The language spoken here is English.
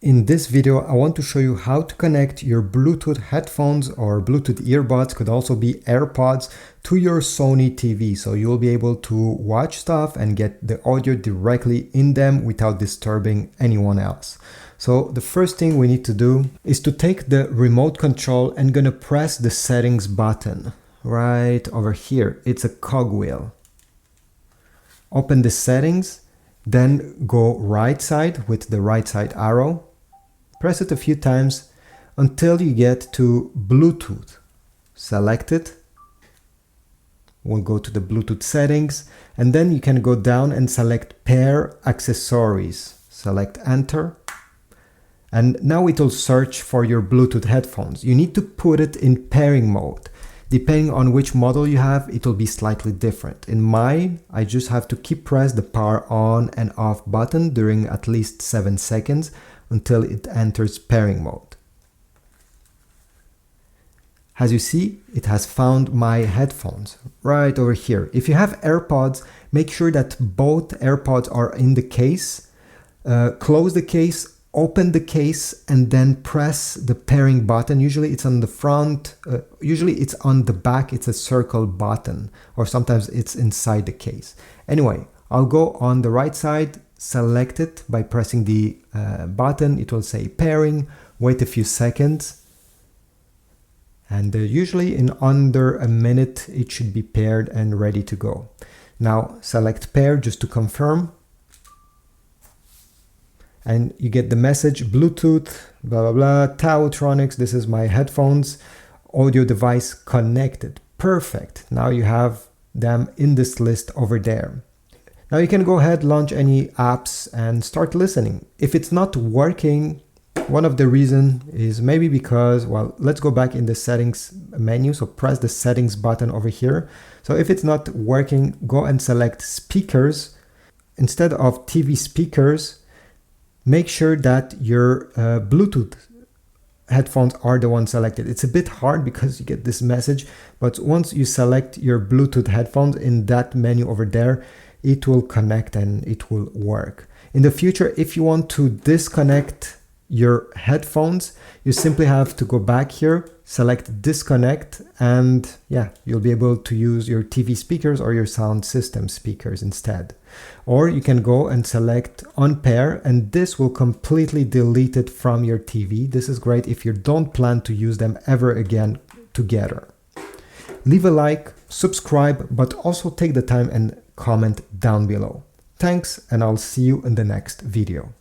In this video, I want to show you how to connect your Bluetooth headphones or Bluetooth earbuds, could also be AirPods, to your Sony TV. So you'll be able to watch stuff and get the audio directly in them without disturbing anyone else. So the first thing we need to do is to take the remote control and gonna press the settings button right over here. It's a cogwheel. Open the settings, then go right side with the right side arrow. Press it a few times until you get to Bluetooth. Select it. We'll go to the Bluetooth settings, and then you can go down and select Pair Accessories. Select Enter. And now it will search for your Bluetooth headphones. You need to put it in pairing mode. Depending on which model you have, it will be slightly different. In mine, I just have to keep press the power on and off button during at least 7 seconds until it enters pairing mode. As you see, it has found my headphones right over here. If you have AirPods, make sure that both AirPods are in the case. Close the case, open the case, and then press the pairing button. Usually it's on the front, usually it's on the back, it's a circle button, or sometimes it's inside the case. Anyway, I'll go on the right side, select it by pressing the button. It will say pairing, wait a few seconds, and usually in under a minute it should be paired and ready to go. Now select pair just to confirm. And you get the message, Bluetooth, blah, blah, blah, Tautronics, this is my headphones, audio device connected. Perfect. Now you have them in this list over there. Now you can go ahead, launch any apps and start listening. If it's not working, one of the reasons is maybe because, well, let's go back in the settings menu. So press the settings button over here. So if it's not working, go and select speakers. Instead of TV speakers, make sure that your Bluetooth headphones are the ones selected. It's a bit hard because you get this message, but once you select your Bluetooth headphones in that menu over there, it will connect and it will work. In the future, if you want to disconnect your headphones, you simply have to go back here, select disconnect, and yeah, you'll be able to use your TV speakers or your sound system speakers instead. Or you can go and select unpair, and this will completely delete it from your TV. This is great if you don't plan to use them ever again together. Leave a like, subscribe, but also take the time and comment down below. Thanks, and I'll see you in the next video.